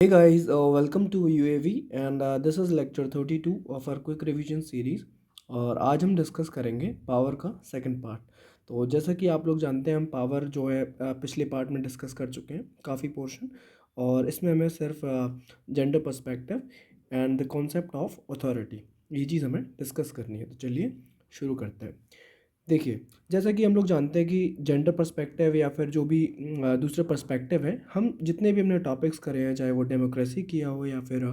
Hey guys, welcome to UAV and this is lecture 32 of our quick revision series. और आज हम discuss करेंगे power का second part. तो जैसा कि आप लोग जानते हैं, हम पावर जो है पिछले पार्ट में डिस्कस कर चुके हैं काफ़ी पोर्शन। और इसमें हमें सिर्फ gender perspective and the concept of authority ये चीज़ हमें डिस्कस करनी है। तो चलिए शुरू करते हैं। देखिए, जैसा कि हम लोग जानते हैं कि जेंडर पर्सपेक्टिव या फिर जो भी दूसरे पर्सपेक्टिव है, हम जितने भी हमने टॉपिक्स करे हैं, चाहे वो डेमोक्रेसी किया हो या फिर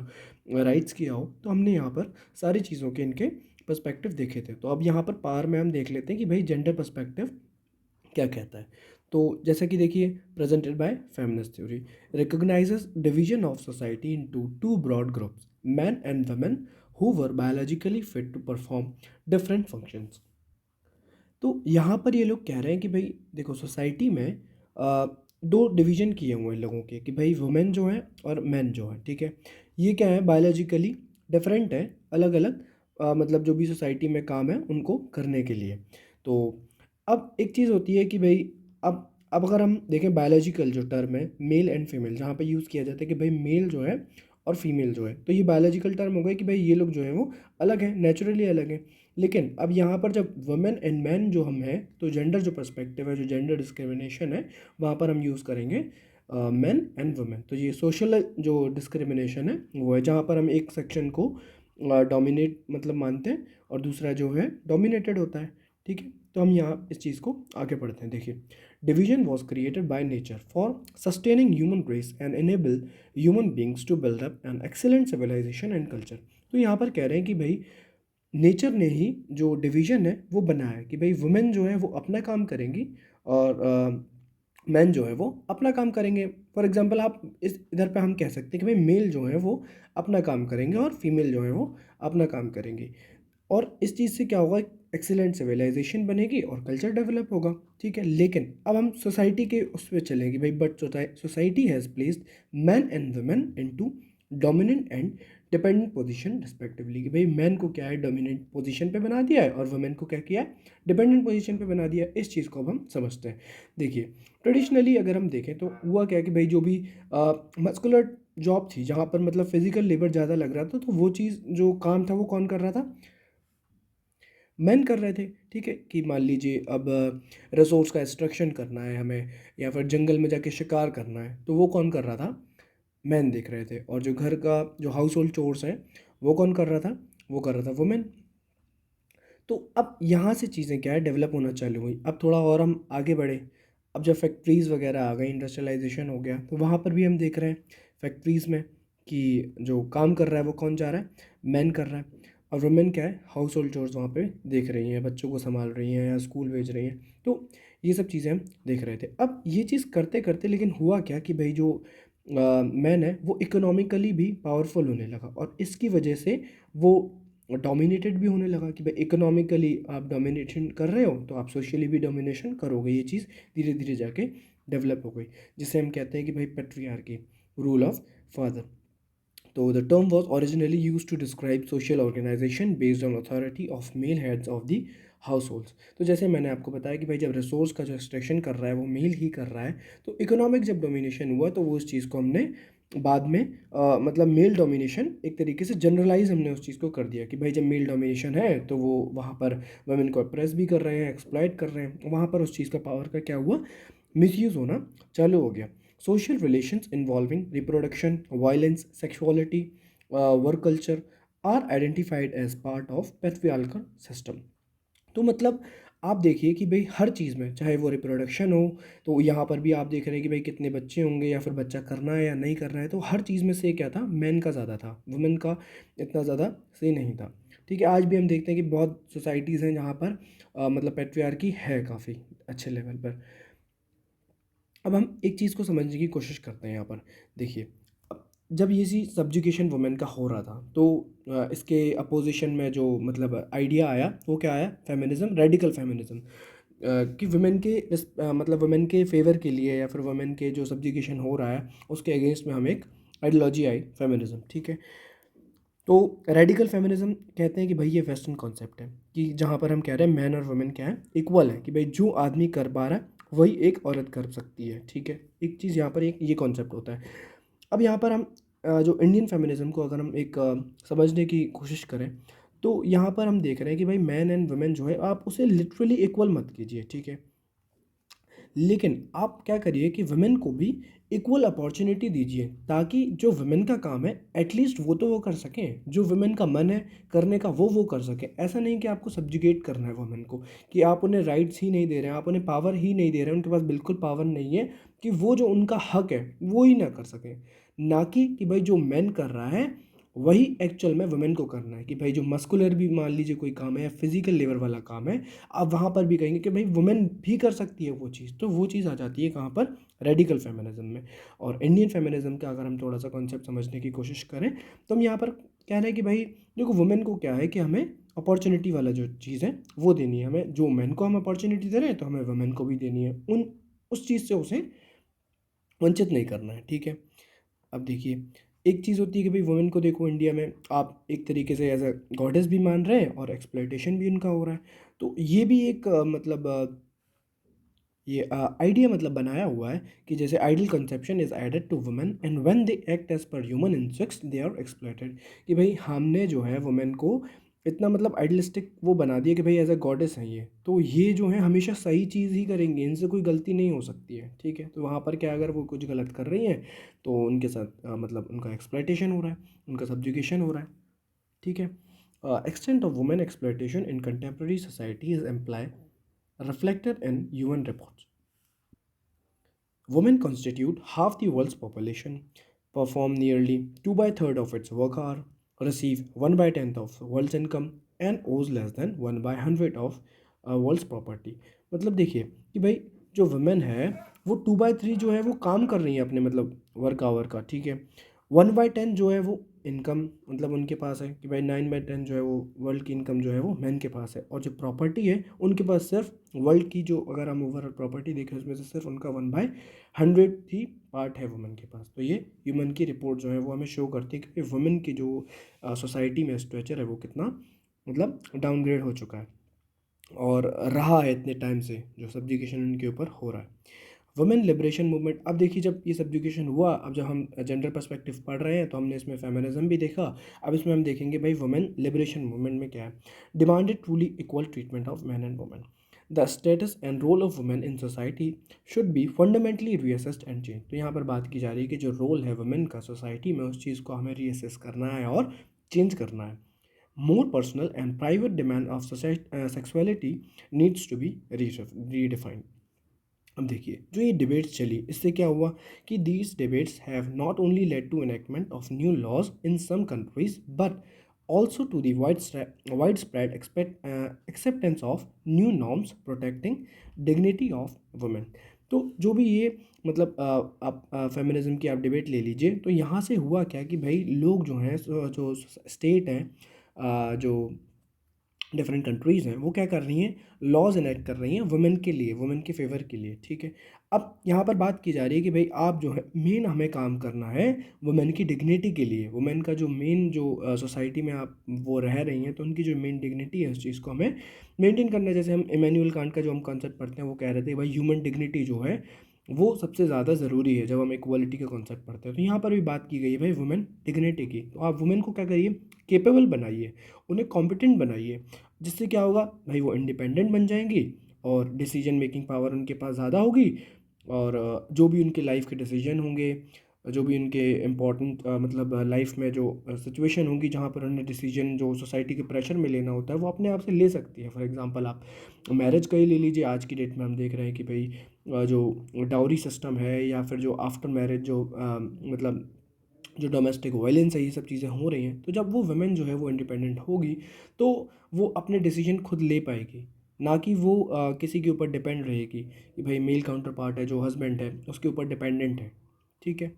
राइट्स किया हो, तो हमने यहाँ पर सारी चीज़ों के इनके पर्सपेक्टिव देखे थे। तो अब यहाँ पर पावर में हम देख लेते हैं कि भाई जेंडर पर्सपेक्टिव क्या कहता है। तो जैसा कि देखिए, presented by feminist theory recognises division of society into two broad groups, man and women who were biologically fit to perform different functions. तो यहाँ पर ये लोग कह रहे हैं कि भाई देखो, सोसाइटी में दो डिवीज़न किए हुए हैं लोगों के, कि भाई वुमेन जो है और मैन जो है, ठीक है। ये क्या है, बायोलॉजिकली डिफरेंट है, अलग अलग मतलब जो भी सोसाइटी में काम है उनको करने के लिए। तो अब एक चीज़ होती है कि भाई अब अगर हम देखें बायोलॉजिकल जो टर्म है मेल एंड फीमेल, जहाँ पे यूज़ किया जाता है कि भाई मेल जो है और फीमेल जो है, तो ये बायोलॉजिकल टर्म हो गया कि भाई ये लोग जो है वो अलग हैं, नेचुरली अलग हैं। लेकिन अब यहाँ पर जब वुमेन एंड मैन जो हम हैं, तो जेंडर जो पर्सपेक्टिव है, जो जेंडर डिस्क्रिमिनेशन है, वहाँ पर हम यूज़ करेंगे मैन एंड वुमेन। तो ये सोशल जो डिस्क्रिमिनेशन है वो है, जहाँ पर हम एक सेक्शन को डोमिनेट मतलब मानते हैं और दूसरा जो है डोमिनेटेड होता है, ठीक है। तो हम यहाँ इस चीज़ को आगे पढ़ते हैं। देखिए, division was created by nature for sustaining human race and enable human beings to build up an excellent civilisation and culture. तो यहाँ पर कह रहे हैं कि भाई नेचर ने ही जो डिवीज़न है वो बनाया है कि भाई वुमेन जो है वो अपना काम करेंगी और मैन जो है वो अपना काम करेंगे। फॉर एग्जांपल आप इस इधर पे हम कह सकते हैं कि भाई मेल जो है वो अपना काम करेंगे और फीमेल जो है वो अपना काम करेंगी। और इस चीज़ से क्या होगा, एक्सीलेंट सिविलाइजेशन बनेगी और कल्चर डेवलप होगा, ठीक है। लेकिन अब हम सोसाइटी के उस पर चलेंगे भाई, but society has placed man and women into dominant and dependent position respectively, कि भाई मैन को क्या है डोमिनेंट पोजीशन पे बना दिया है और वुमेन को क्या किया है डिपेंडेंट पोजीशन पे बना दिया है। इस चीज़ को अब हम समझते हैं। देखिए, ट्रेडिशनली अगर हम देखें तो हुआ क्या है कि भाई जो भी मस्कुलर जॉब थी, जहाँ पर मतलब फिजिकल लेबर ज़्यादा लग रहा था, तो वो चीज़ जो काम था वो कौन कर रहा था, मैन कर रहे थे, ठीक है। कि मान लीजिए अब रिसोर्स का एक्सट्रैक्शन करना है हमें, या फिर जंगल में जाके शिकार करना है, तो वो कौन कर रहा था, मैन देख रहे थे। और जो घर का जो हाउस होल्ड चोर्स हैं वो कौन कर रहा था, वो कर रहा था वुमेन। तो अब यहाँ से चीज़ें क्या है डेवलप होना चालू हुई। अब थोड़ा और हम आगे बढ़े, अब जब फैक्ट्रीज़ वगैरह आ गई, इंडस्ट्रियलाइजेशन हो गया, तो वहाँ पर भी हम देख रहे हैं फैक्ट्रीज़ में कि जो काम कर रहा है वो कौन जा रहा है, मैन कर रहा है। और वुमेन क्या है, हाउस होल्ड चोर्स वहाँ पे देख रही हैं, बच्चों को संभाल रही हैं या स्कूल भेज रही हैं। तो ये सब चीज़ें हम देख रहे थे। अब ये चीज़ करते करते लेकिन हुआ क्या कि भाई जो मैन है वो इकोनॉमिकली भी पावरफुल होने लगा, और इसकी वजह से वो डोमिनेटेड भी होने लगा। कि भाई इकोनॉमिकली आप डोमिनेशन कर रहे हो तो आप सोशली भी डोमिनेशन करोगे। ये चीज़ धीरे धीरे जाके डेवलप हो गई, जिसे हम कहते हैं कि भाई पेट्रियार्की, रूल ऑफ फादर। तो the term was originally use to describe social organisation based on authority of male heads of the households. तो जैसे मैंने आपको बताया कि भाई जब रिसोर्स का जो एक्सट्रैक्शन कर रहा है वो मेल ही कर रहा है, तो इकोनॉमिक जब डोमिनेशन हुआ तो वो उस चीज़ को हमने बाद में मतलब मेल डोमिनेशन एक तरीके से जनरलाइज हमने उस चीज़ को कर दिया कि भाई जब मेल डोमिनेशन है तो वो वहाँ पर वुमेन को अप्रेस भी कर रहे हैं, एक्सप्लॉइट कर रहे हैं, वहाँ पर उस चीज़ का पावर का क्या हुआ, मिसयूज़ होना चालू हो गया। Social relations involving reproduction, violence, sexuality, work culture are identified as part of patriarchal system। तो मतलब आप देखिए कि भाई हर चीज़ में, चाहे वो रिप्रोडक्शन हो, तो यहाँ पर भी आप देख रहे हैं कि भाई कितने बच्चे होंगे या फिर बच्चा करना है या नहीं करना है, तो हर चीज़ में से क्या था, मैन का ज़्यादा था, वुमेन का इतना ज़्यादा सही नहीं था, ठीक है। आज भी हम देखते हैं कि बहुत सोसाइटीज़ हैं जहाँ पर मतलब पेट्रियार्की है काफ़ी अच्छे लेवल पर। अब हम एक चीज़ को समझने की कोशिश करते हैं यहाँ पर। देखिए, अब जब ये सी सब्जुकेशन वुमेन का हो रहा था, तो इसके अपोजिशन में जो मतलब आइडिया आया वो क्या आया, फेमिनिज्म, रेडिकल फेमिनिज्म। कि वुमेन के मतलब वुमेन के फेवर के लिए या फिर वुमेन के जो सब्जुकेशन हो रहा है उसके अगेंस्ट में हम एक आइडियोलॉजी आई, फेमिनिज्म, ठीक है। तो रेडिकल फेमिनिज्म कहते हैं कि भाई ये वेस्टर्न कॉन्सेप्ट है, कि जहाँ पर हम कह रहे हैं मैन और वुमेन क्या है, इक्वल है, कि भाई जो आदमी कर पा रहा है वही एक औरत कर सकती है, ठीक है। एक चीज़ यहाँ पर एक ये कॉन्सेप्ट होता है। अब यहाँ पर हम जो इंडियन फेमिनिज्म को अगर हम एक समझने की कोशिश करें, तो यहाँ पर हम देख रहे हैं कि भाई मैन एंड वुमेन जो है आप उसे लिटरली इक्वल मत कीजिए, ठीक है। लेकिन आप क्या करिए कि वुमेन को भी इक्वल अपॉर्चुनिटी दीजिए, ताकि जो वुमेन का काम है एटलीस्ट वो तो वो कर सकें, जो वुमेन का मन है करने का वो कर सकें। ऐसा नहीं कि आपको सब्जुगेट करना है वुमेन को, कि आप उन्हें राइट्स ही नहीं दे रहे हैं, आप उन्हें पावर ही नहीं दे रहे हैं, उनके पास बिल्कुल पावर नहीं है कि वो जो उनका हक है वो ही ना कर सकें। ना कि भाई जो मैन कर रहा है वही एक्चुअल में वुमेन को करना है, कि भाई जो मस्कुलर भी मान लीजिए कोई काम है या फिजिकल लेबर वाला काम है, आप वहाँ पर भी कहेंगे कि भाई वुमेन भी कर सकती है वो चीज़। तो वो चीज़ आ जाती है कहाँ पर, रेडिकल फेमिनिज्म में। और इंडियन फेमिनिज्म का अगर हम थोड़ा सा कॉन्सेप्ट समझने की कोशिश करें, तो हम यहाँ पर कह रहे हैं कि भाई देखो वुमेन को क्या है कि हमें अपॉर्चुनिटी वाला जो चीज़ है वो देनी है हमें, जो मैन को हम अपॉर्चुनिटी दे रहे हैं तो हमें वुमेन को भी देनी है, उस चीज़ से उसे वंचित नहीं करना है, ठीक है। अब देखिए, एक चीज़ होती है कि भाई वुमेन को देखो इंडिया में आप एक तरीके से एज अ गॉडेस भी मान रहे हैं और एक्सप्लॉयटेशन भी उनका हो रहा है। तो ये भी एक मतलब ये आइडिया मतलब बनाया हुआ है कि जैसे ideal conception is added to women and when they act as per human instincts they are exploited. कि भाई हमने जो है वुमेन को इतना मतलब आइडलिस्टिक वो बना दिया कि भाई एज अ गॉडेस है ये, तो ये जो है हमेशा सही चीज़ ही करेंगे, इनसे कोई गलती नहीं हो सकती है, ठीक है। तो वहाँ पर क्या अगर वो कुछ गलत कर रही हैं तो उनके साथ मतलब उनका एक्सप्लॉयटेशन हो रहा है, उनका सब्जुगेशन हो रहा है, ठीक है। Extent of women exploitation in contemporary society is employ reflected in UN reports. Women constitute half the world's population, perform nearly 2 by third of its work hour, receive 1 by tenth of world's income and owes less than 1 by 100 of world's property। मतलब देखिए कि भाई जो women है वो 2/3 जो है वो काम कर रही है अपने मतलब वर्क आवर का, ठीक है। 1/10 जो है वो इनकम मतलब उनके पास है, कि भाई 9/10 जो है वो वर्ल्ड की इनकम जो है वो मैन के पास है, और जो प्रॉपर्टी है उनके पास सिर्फ वर्ल्ड की जो अगर हम ओवरऑल प्रॉपर्टी देखें उसमें से सिर्फ उनका 1/100 ही पार्ट है वुमेन के पास। तो ये ह्यूमन की रिपोर्ट जो है वो हमें शो करती है कि वुमेन की जो सोसाइटी में स्ट्रक्चर है वो कितना मतलब डाउनग्रेड हो चुका है और रहा है इतने टाइम से, जो सब्जुकेशन उनके ऊपर हो रहा है। वुमेन लिबरेशन मूवमेंट, अब देखिए जब ये सब्जुकेशन हुआ, अब जब हम जेंडर पर्सपेक्टिव पढ़ रहे हैं तो हमने इसमें फेमिनिज्म भी देखा। अब इसमें हम देखेंगे भाई वुमेन लिबरेशन मूवमेंट में क्या है। Demanded truly equal treatment of man and women, the status and role of women in society should be fundamentally reassessed and change. तो यहाँ पर बात की जा रही है कि जो रोल है वुमेन का सोसाइटी में उस चीज़ को हमें रीअसेस करना है और चेंज करना है। More personal and private demand of sexuality needs to be redefined. अब देखिए जो ये डिबेट्स चली इससे क्या हुआ कि these debates have not only led to enactment of new laws in some countries but also to the widespread acceptance of new norms protecting dignity of women। तो जो भी ये मतलब आप फेमिनिज्म की आप डिबेट ले लीजिए, तो यहाँ से हुआ क्या कि भाई लोग जो हैं जो स्टेट हैं जो डिफरेंट कंट्रीज़ हैं वो क्या कर रही हैं, लॉज इनेक्ट कर रही हैं वुमेन के लिए, वुमेन के फेवर के लिए, ठीक है। अब यहाँ पर बात की जा रही है कि भाई आप जो है मेन हमें काम करना है वुमेन की डिग्निटी के लिए, वुमेन का जो मेन जो सोसाइटी में आप वो रह रही हैं तो उनकी जो मेन डिग्निटी है उस चीज़ को हमें मेंटेन करना है। जैसे हम इमैनुअल कांट का जो हम कॉन्सेप्ट पढ़ते हैं वो कह रहे थे भाई ह्यूमन डिग्निटी जो है वो सबसे ज़्यादा ज़रूरी है जब हम इक्वालिटी का कॉन्सेप्ट पढ़ते हैं। तो यहाँ पर भी बात की गई है भाई वुमेन डिग्निटी की, तो आप वुमेन को क्या करिए, केपेबल बनाइए, उन्हें कॉम्पिटेंट बनाइए, जिससे क्या होगा भाई वो इंडिपेंडेंट बन जाएंगी और डिसीजन मेकिंग पावर उनके पास ज़्यादा होगी। और जो भी उनके लाइफ के डिसीजन होंगे, जो भी उनके इम्पोर्टेंट मतलब लाइफ में जो सिचुएशन होंगी जहाँ पर उन्हें डिसीजन जो सोसाइटी के प्रेशर में लेना होता है वो अपने आप से ले सकती है। फॉर एग्जांपल आप मैरिज का ही ले लीजिए, आज की डेट में हम देख रहे हैं कि भाई जो डाउरी सिस्टम है या फिर जो आफ्टर मैरिज जो मतलब जो डोमेस्टिक वायलेंस है ये सब चीज़ें हो रही हैं, तो जब वो वुमेन जो है वो इंडिपेंडेंट होगी तो वो अपने डिसीजन खुद ले पाएगी, ना कि वो किसी के ऊपर डिपेंड रहेगी कि भाई मेल काउंटर पार्ट है जो हस्बैंड है उसके ऊपर डिपेंडेंट है, ठीक है।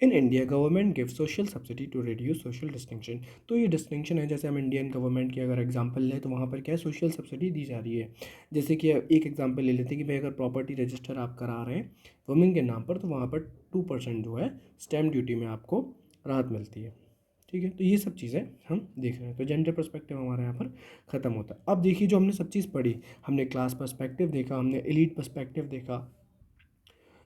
In India government give social subsidy to reduce social distinction. तो ये डिस्टिंक्शन है, जैसे हम इंडियन गवर्नमेंट की अगर एग्जांपल लें तो वहाँ पर क्या है सोशल सब्सिडी दी जा रही है। जैसे कि एक एग्जांपल ले लेते हैं कि भाई अगर प्रॉपर्टी रजिस्टर आप करा रहे हैं वुमेन के नाम पर तो वहाँ पर 2% जो है स्टैम्प ड्यूटी में आपको राहत मिलती है, ठीक है। तो ये सब चीज़ें हम देख रहे हैं, तो जेंडर पर्सपेक्टिव हमारे यहाँ पर ख़त्म होता है। अब देखिए जो हमने सब चीज़ पढ़ी, हमने क्लास पर्सपेक्टिव देखा, हमने एलीट पर्सपेक्टिव देखा,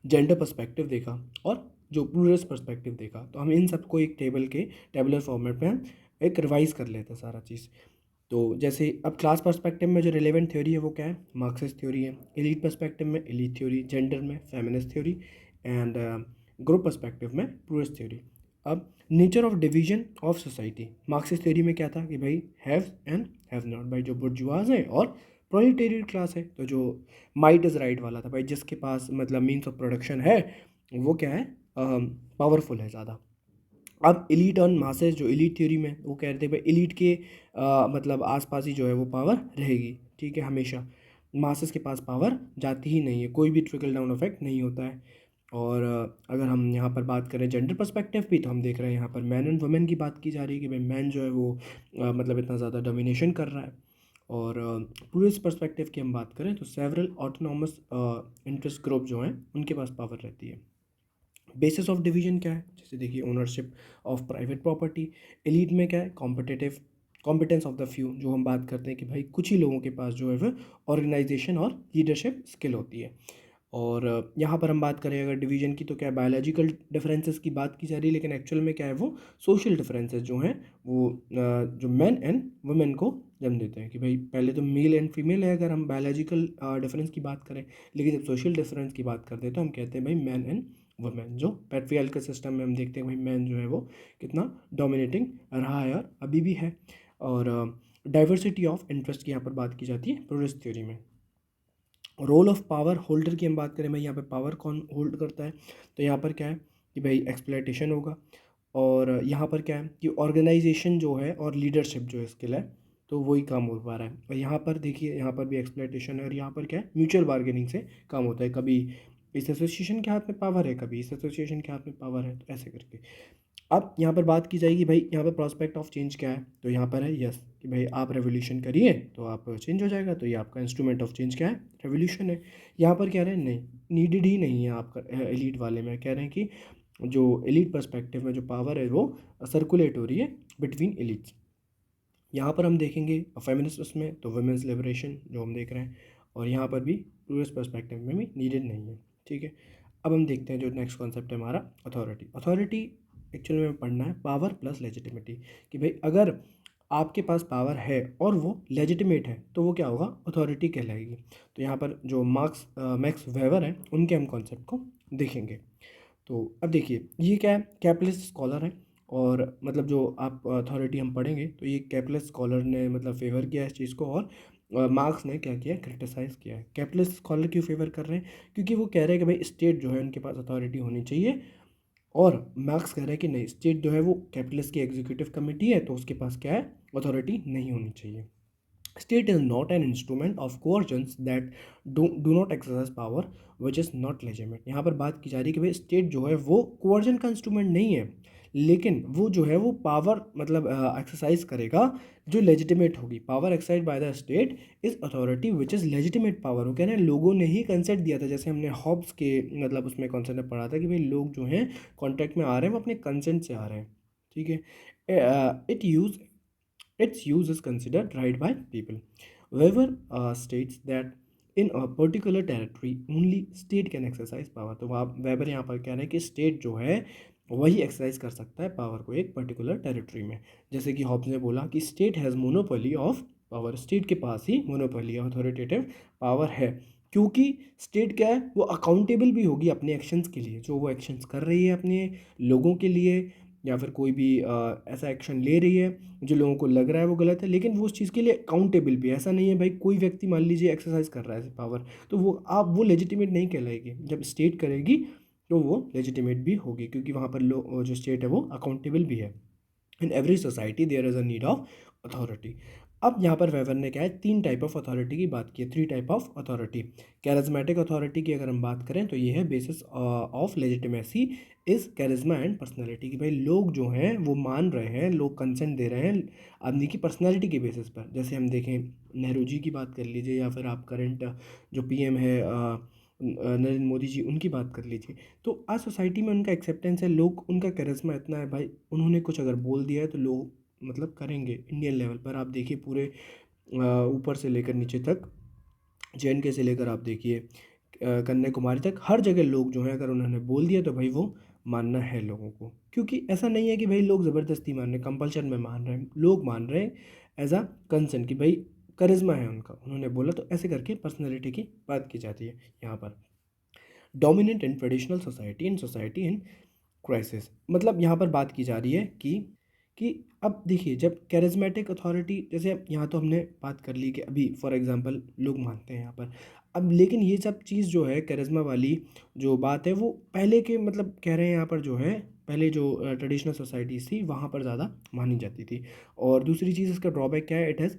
जेंडर पर्सपेक्टिव देखा और जो प्लूरलिस्ट पर्सपेक्टिव देखा। तो हम इन सबको एक टेबलर फॉर्मेट में हम एक रिवाइज कर लेते हैं सारा चीज़। तो जैसे अब क्लास पर्सपेक्टिव में जो रिलेवेंट थ्योरी है वो क्या है, मार्क्सिस्ट थ्योरी है। एलीट पर्सपेक्टिव में एलीट थ्योरी, जेंडर में feminist theory, and group perspective में प्लूरलिस्ट थ्योरी। अब nature of division of society, Marxist theory में क्या था कि भाई हैव एंड हैव नॉट, भाई जो बुर्जुआज है और प्रोलेटेरियट क्लास है। तो जो माइट इज़ राइट वाला था, भाई जिसके पास मतलब मीन्स ऑफ प्रोडक्शन है वो क्या है, पावरफुल है ज़्यादा। अब एलीट ऑन मासेस, जो एलीट थ्योरी में वो कह रहे थे भाई एलीट के मतलब आसपास ही जो है वो पावर रहेगी, ठीक है, हमेशा मासेस के पास पावर जाती ही नहीं है, कोई भी ट्रिकल डाउन इफेक्ट नहीं होता है। और अगर हम यहाँ पर बात करें जेंडर पर्सपेक्टिव भी, तो हम देख रहे हैं यहाँ पर मैन एंड वुमेन की बात की जा रही है कि भाई मैन जो है वो मतलब इतना ज़्यादा डोमिनेशन कर रहा है। और पुलिस पर्सपेक्टिव की हम बात करें तो सेवरल ऑटोनॉमस इंटरेस्ट ग्रुप जो हैं उनके पास पावर रहती है। बेसिस ऑफ डिवीजन क्या है, जैसे देखिए ownership of private property. Elite में क्या है, competitive competence of the few, जो हम बात करते हैं कि भाई कुछ ही लोगों के पास जो है वो ऑर्गेनाइजेशन और लीडरशिप स्किल होती है। और यहाँ पर हम बात करें अगर डिवीजन की, तो क्या बायोलॉजिकल डिफरेंसेस की बात की जा रही है, लेकिन एक्चुअल में क्या है वो सोशल डिफरेंसेस जो हैं वो जो मैन एंड वुमेन को जन्म देते हैं। कि भाई पहले तो मेल एंड फीमेल है अगर हम बायोलॉजिकल डिफरेंस की बात करें, लेकिन जब सोशल डिफरेंस की बात करते हैं तो हम कहते हैं भाई मैन एंड वुमेन। जो पैट्रियार्कल सिस्टम में हम देखते हैं भाई मैन जो है वो कितना डोमिनेटिंग रहा है और अभी भी है। और डाइवर्सिटी ऑफ इंटरेस्ट की यहाँ पर बात की जाती है प्लूरलिस्ट थ्योरी में। रोल ऑफ पावर होल्डर की हम बात करें भाई, यहाँ पे पावर कौन होल्ड करता है, तो यहाँ पर क्या है कि भाई एक्सप्लॉयटेशन होगा। और यहाँ पर क्या है कि ऑर्गेनाइजेशन जो है और लीडरशिप जो है स्किल है, तो वही काम हो पा रहा है। और यहाँ पर देखिए यहाँ पर भी एक्सप्लॉयटेशन है, और यहाँ पर क्या है म्यूचुअल बार्गेनिंग से काम होता है। कभी इस एसोसिएशन के हाथ में पावर है, कभी इस एसोसिएशन के हाथ में पावर है, तो ऐसे करके। अब यहाँ पर बात की जाएगी भाई यहाँ पर प्रॉस्पेक्ट ऑफ चेंज क्या है, तो यहाँ पर है यस कि भाई आप रेवोल्यूशन करिए तो आप चेंज हो जाएगा, तो ये आपका इंस्ट्रूमेंट ऑफ चेंज क्या है, रेवोल्यूशन है। यहाँ पर कह रहे हैं नहीं, नीडेड ही नहीं है आपका एलीट वाले में, कह रहे हैं कि जो एलीट पर्सपेक्टिव में जो पावर है वो सर्कुलेट हो रही है बिटवीन एलीट्स। यहाँ पर हम देखेंगे फेमिनिस्ट उसमें तो वुमेन्स लिबरेशन जो हम देख रहे हैं, और यहाँ पर भी प्लूरलिस्ट पर्सपेक्टिव में भी नीडेड नहीं है, ठीक है। अब हम देखते हैं जो नेक्स्ट कॉन्सेप्ट है हमारा अथॉरिटी। अथॉरिटी एक्चुअल में पढ़ना है पावर प्लस लेजिटिमिटी, कि भाई अगर आपके पास पावर है और वो लेजिटिमेट है तो वो क्या होगा, अथॉरिटी कहलाएगी। तो यहाँ पर जो मैक्स वेबर हैं उनके हम कॉन्सेप्ट को देखेंगे। तो अब देखिए ये क्या है, कैपिटलिस्ट स्कॉलर है, और मतलब जो आप अथॉरिटी हम पढ़ेंगे तो ये कैपिटलिस्ट स्कॉलर ने मतलब फेवर किया है इस चीज़ को, और मार्क्स ने क्या किया, क्रिटिसाइज़ किया है। कैपिटलिस्ट स्कॉलर क्यों फेवर कर रहे हैं, क्योंकि वो कह रहे हैं कि भाई स्टेट जो है उनके पास अथॉरिटी होनी चाहिए, और मार्क्स कह रहे हैं कि नहीं, स्टेट जो है वो कैपिटलिस्ट की एग्जीक्यूटिव कमेटी है तो उसके पास क्या है, अथॉरिटी नहीं होनी चाहिए। State is not an instrument of coercion that do not exercise power which is not legitimate। यहाँ पर बात की जा रही है कि भाई स्टेट जो है वो कोअर्जन का इंस्ट्रूमेंट नहीं है, लेकिन वो जो है वो पावर मतलब एक्सरसाइज करेगा जो लेजिटिमेट होगी। Power exercise by the state is authority which is legitimate power. वो कह रहे हैं लोगों ने ही कंसेंट दिया था, जैसे हमने हॉब्स के मतलब उसमें कॉन्सेप्ट में पढ़ा था कि भाई लोग जो हैं कॉन्ट्रैक्ट में आ रहे हैं वो अपने कंसेंट से आ रहे हैं, ठीक है। its use is considered right by people. Weber states that in a particular territory only state can exercise power। तो वहाँ वेबर यहाँ पर कह रहे हैं कि स्टेट जो है वही एक्सरसाइज कर सकता है पावर को एक पर्टिकुलर टेरिटरी में। जैसे कि हॉब्स ने बोला कि state has monopoly of power, state के पास ही मोनोपोली अथॉरिटेटिव पावर है, क्योंकि स्टेट क्या है वो अकाउंटेबल भी होगी अपने एक्शंस के लिए, जो वो एक्शंस कर रही है अपने लोगों के लिए, या फिर कोई भी ऐसा एक्शन ले रही है जो लोगों को लग रहा है वो गलत है, लेकिन वो उस चीज़ के लिए अकाउंटेबल भी है। ऐसा नहीं है भाई कोई व्यक्ति मान लीजिए एक्सरसाइज कर रहा है पावर, तो वो लेजिटिमेट नहीं कहलाएगी। जब स्टेट करेगी तो वो लेजिटिमेट भी होगी, क्योंकि वहाँ पर जो स्टेट है वो अकाउंटेबल भी है। In every society there is a need of authority. अब यहाँ पर वेवर ने क्या है, 3 टाइप ऑफ अथॉरिटी की बात की है, 3 type of authority. Charismatic authority की अगर हम बात करें तो ये है basis of legitimacy is charisma and personality, कि भाई लोग जो हैं वो मान रहे हैं, लोग कंसेंट दे रहे हैं आदमी की पर्सनैलिटी के बेसिस पर। जैसे हम देखें नेहरू जी की बात कर लीजिए, या फिर आप करंट जो पीएम है नरेंद्र मोदी जी, उनकी बात कर लीजिए। तो आज सोसाइटी में उनका एक्सेप्टेंस है, लोग उनका करिश्मा इतना है भाई, उन्होंने कुछ अगर बोल दिया है तो लोग मतलब करेंगे। इंडियन लेवल पर आप देखिए पूरे ऊपर से लेकर नीचे तक, JNK से लेकर आप देखिए कन्याकुमारी तक, हर जगह लोग जो हैं अगर उन्होंने बोल दिया तो भाई वो मानना है लोगों को, क्योंकि ऐसा नहीं है कि भाई लोग ज़बरदस्ती मान रहे हैं, कंपल्शन में मान रहे हैं, लोग मान रहे हैं एज अ कंसेंट कि भाई करिश्मा है उनका, उन्होंने बोला, तो ऐसे करके पर्सनैलिटी की बात की जाती है यहाँ पर। Dominant in traditional society in society in crisis, मतलब यहाँ पर बात की जा रही है कि अब देखिए, जब कैरिज्मेटिक अथॉरिटी, जैसे अब यहाँ तो हमने बात कर ली कि अभी फॉर एग्जांपल लोग मानते हैं यहाँ पर, अब लेकिन ये सब चीज़ जो है कैरिज्मा वाली जो बात है, वो पहले के मतलब कह रहे हैं यहाँ पर जो है, पहले जो ट्रेडिशनल सोसाइटीज़ थी वहाँ पर ज़्यादा मानी जाती थी। और दूसरी चीज़ इसका ड्रॉबैक क्या है, इट हैज़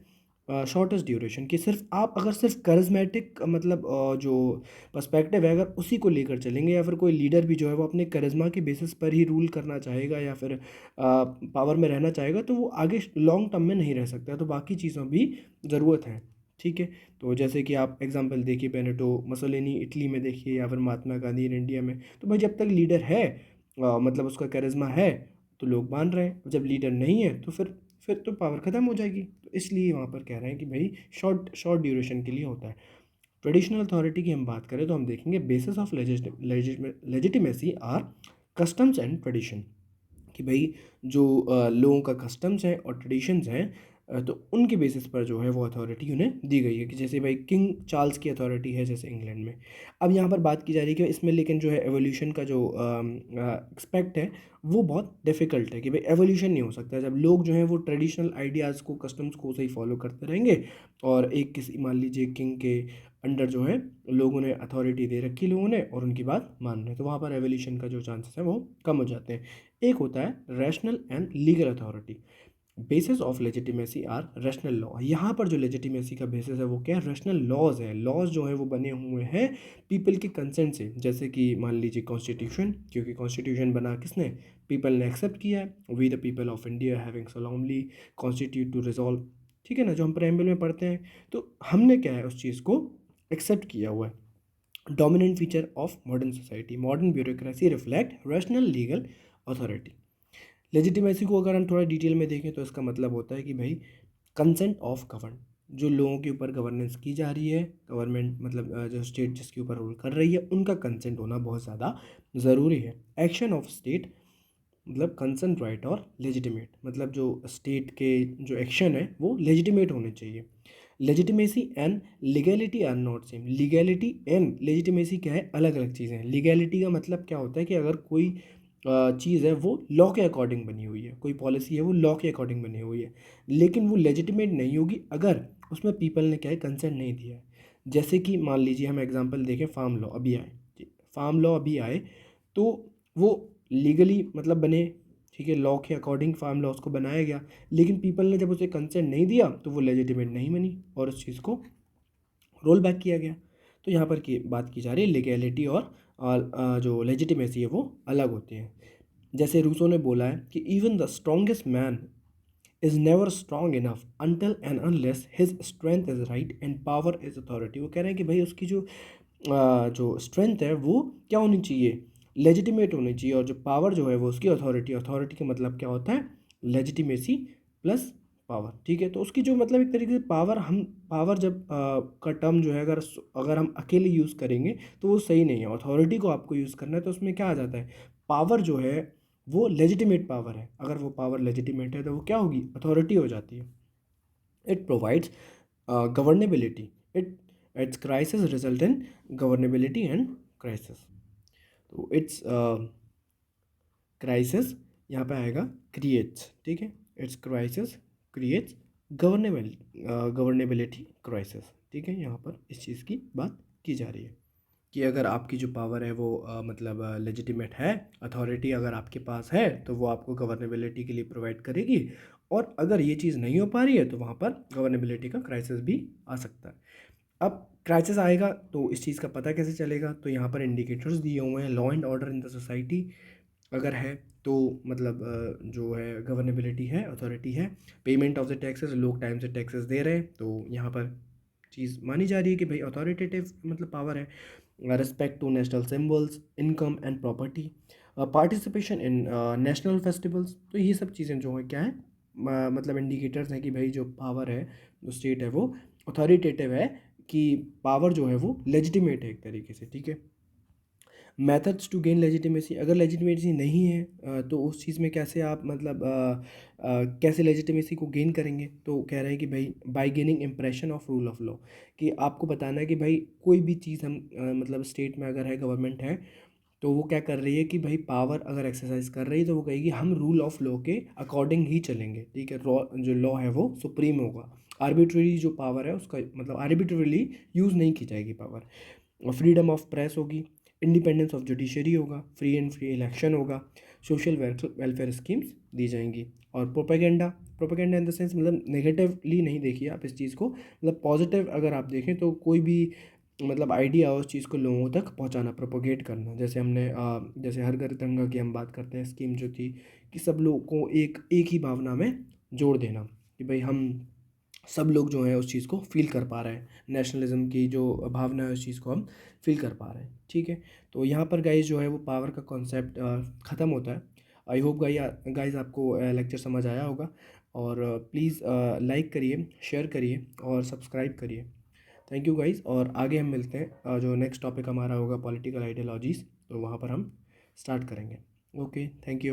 शॉर्टेस्ट ड्यूरेशन, कि सिर्फ आप अगर सिर्फ करिज्मेटिक मतलब जो पर्सपेक्टिव है अगर उसी को लेकर चलेंगे, या फिर कोई लीडर भी जो है वो अपने करिश्मा के बेसिस पर ही रूल करना चाहेगा या फिर पावर में रहना चाहेगा, तो वो आगे लॉन्ग टर्म में नहीं रह सकता, तो बाकी चीज़ों भी ज़रूरत है। ठीक है, तो जैसे कि आप एग्जांपल देखिए, बेनेटो मसोलिनी इटली में देखिए, या फिर महात्मा गांधी इन इंडिया में, तो भाई जब तक लीडर है मतलब उसका करिश्मा है तो लोग मान रहे हैं, जब लीडर नहीं है तो फिर तो पावर ख़त्म हो जाएगी, तो इसलिए वहाँ पर कह रहे हैं कि भाई शॉर्ट शॉर्ट ड्यूरेशन के लिए होता है। ट्रेडिशनल अथॉरिटी की हम बात करें तो हम देखेंगे basis of legitimacy are customs and tradition, कि भाई जो लोगों का कस्टम्स हैं और ट्रेडिशंस हैं, तो उनके बेसिस पर जो है वो अथॉरिटी उन्हें दी गई है, कि जैसे भाई किंग चार्ल्स की अथॉरिटी है जैसे इंग्लैंड में। अब यहाँ पर बात की जा रही है कि इसमें लेकिन जो है एवोल्यूशन का जो एक्सपेक्ट है वो बहुत डिफ़िकल्ट है, कि भाई एवोल्यूशन नहीं हो सकता जब लोग जो हैं वो ट्रेडिशनल आइडियाज़ को, कस्टम्स को सही फॉलो करते रहेंगे, और एक किसी मान लीजिए किंग के अंडर जो है लोगों ने अथॉरिटी दे रखी लोगों ने और उनकी बात मान रहे हैं, तो वहाँ पर एवोल्यूशन का जो चांसेस है वो कम हो जाते हैं। एक होता है rational and legal authority. Basis of legitimacy are rational law, यहाँ पर जो लेजिटिमेसी का बेसिस है वो क्या है, रैशनल लॉज है। लॉज जो है वो बने हुए हैं पीपल के कंसेंट से, जैसे कि मान लीजिए कॉन्स्टिट्यूशन, क्योंकि कॉन्स्टिट्यूशन बना किसने, पीपल ने एक्सेप्ट किया है, we the people of India having solemnly constitute to resolve, ठीक है ना, जो हम प्रेम्बल में पढ़ते हैं, तो हमने क्या है उस चीज़ को एक्सेप्ट किया हुआ है। Dominant feature of modern society, modern bureaucracy reflect rational legal authority. Legitimacy को अगर हम थोड़ा डिटेल में देखें तो इसका मतलब होता है कि भाई कंसेंट ऑफ गवर्न, जो लोगों के ऊपर गवर्नेंस की जा रही है, गवर्नमेंट मतलब जो स्टेट जिसके ऊपर रूल कर रही है उनका कंसेंट होना बहुत ज़्यादा ज़रूरी है। एक्शन ऑफ स्टेट मतलब कंसर्न राइट और लेजिटिमेट, मतलब जो स्टेट के जो एक्शन है वो लेजिटिमेट होने चाहिए। Legitimacy and legality are not same, legality and legitimacy क्या है, अलग अलग चीज़ें हैं। लीगैलिटी का मतलब क्या होता है कि अगर कोई चीज़ है वो लॉ के अकॉर्डिंग बनी हुई है, कोई पॉलिसी है वो लॉ के अकॉर्डिंग बनी हुई है, लेकिन वो लेजिटिमेट नहीं होगी अगर उसमें पीपल ने क्या है कंसेंट नहीं दिया है। जैसे कि मान लीजिए हम एग्जांपल देखें, फार्म लॉ अभी आए, फार्म लॉ अभी आए, तो वो लीगली मतलब बने, ठीक है, लॉ के अकॉर्डिंग फार्म लॉज को बनाया गया, लेकिन पीपल ने जब उसे कंसेंट नहीं दिया तो वो लेजिटिमेट नहीं बनी और उस चीज़ को रोल बैक किया गया। तो यहाँ पर की बात की जा रही है लीगैलिटी और जो लेजिटिमेसी है वो अलग होती है। जैसे रूसो ने बोला है कि even the strongest man is never strong enough until and unless his strength is right and power is authority. वो कह रहे हैं कि भाई उसकी जो स्ट्रेंथ है वो क्या होनी चाहिए, लेजिटिमेट होनी चाहिए, और जो पावर जो है वो उसकी अथॉरिटी, अथॉरिटी का मतलब क्या होता है, लेजिटिमेसी प्लस पावर, ठीक है। तो उसकी जो मतलब एक तरीके से पावर, हम पावर जब का टर्म जो है अगर अगर हम अकेले यूज़ करेंगे तो वो सही नहीं है। अथॉरिटी को आपको यूज़ करना है तो उसमें क्या आ जाता है, पावर जो है वो लेजिटिमेट पावर है, अगर वो पावर लेजिटिमेट है तो वो क्या होगी, अथॉरिटी हो जाती है। It provides governability, it its crisis result in governability and crisis. तो इट्स क्राइसिस यहाँ पे आएगा क्रिएट्स, ठीक है, its crisis creates governable governability crisis, ठीक है। यहाँ पर इस चीज़ की बात की जा रही है कि अगर आपकी जो पावर है वो मतलब लेजिटिमेट है, अथॉरिटी अगर आपके पास है तो वो आपको गवर्नेबिलिटी के लिए प्रोवाइड करेगी, और अगर ये चीज़ नहीं हो पा रही है तो वहाँ पर गवर्नेबिलिटी का क्राइसिस भी आ सकता है। अब क्राइसिस आएगा तो इस चीज़ का पता कैसे चलेगा, तो यहाँ पर इंडिकेटर्स दिए हुए हैं। Law and order in the society अगर है तो मतलब जो है गवर्नेबिलिटी है, अथॉरिटी है। पेमेंट ऑफ द टैक्सेस, लोग टाइम से टैक्सेस दे रहे हैं तो यहाँ पर चीज़ मानी जा रही है कि भाई अथॉरिटेटिव मतलब पावर है। Respect to national symbols, income and property, participation in national festivals, तो ये सब चीज़ें जो है क्या है मतलब इंडिकेटर्स हैं कि भाई जो पावर है, जो स्टेट है वो अथॉरिटेटिव है, कि पावर जो है वो लेजिटिमेट है एक तरीके से, ठीक है। मेथड्स टू गेन लेजिटिमेसी, अगर लेजिटिमेसी नहीं है तो उस चीज़ में कैसे आप मतलब कैसे लेजिटिमेसी को गेन करेंगे। तो कह रहे हैं कि भाई bye gaining impression of rule of law, कि आपको बताना है कि भाई कोई भी चीज़ हम मतलब स्टेट में अगर है, गवर्नमेंट है, तो वो क्या कर रही है कि भाई पावर अगर एक्सरसाइज कर रही है तो वो कहेगी हम रूल ऑफ लॉ के अकॉर्डिंग ही चलेंगे, ठीक है। जो लॉ है वो सुप्रीम होगा, आर्बिट्ररी जो पावर है उसका मतलब आर्बिट्ररीली यूज़ नहीं की जाएगी पावर। और फ्रीडम ऑफ प्रेस होगी, इंडिपेंडेंस ऑफ जुडिशरी होगा, फ्री एंड फ्री इलेक्शन होगा, सोशल वेलफेयर स्कीम्स दी जाएंगी। और propaganda, propaganda in the sense मतलब नेगेटिवली नहीं देखिए आप इस चीज़ को, मतलब पॉजिटिव अगर आप देखें तो कोई भी मतलब आइडिया उस चीज़ को लोगों तक पहुंचाना, प्रोपोगेट करना। जैसे हमने जैसे हर घर तिरंगा की हम बात करते हैं, स्कीम जो थी कि सब लोगों को एक एक ही भावना में जोड़ देना, कि भाई हम सब लोग जो है उस चीज़ को फील कर पा रहे हैं, नेशनलिज्म की जो भावना है उस चीज़ को हम फील कर पा रहे हैं, ठीक है। तो यहाँ पर गाइज जो है वो पावर का कॉन्सेप्ट ख़त्म होता है। आई होप गाइज आपको लेक्चर समझ आया होगा, और प्लीज़ लाइक करिए, शेयर करिए और सब्सक्राइब करिए। थैंक यू गाइज, और आगे हम मिलते हैं, जो नेक्स्ट टॉपिक हमारा होगा पॉलिटिकल आइडियोलॉजीज़, तो वहाँ पर हम स्टार्ट करेंगे। Okay, thank you.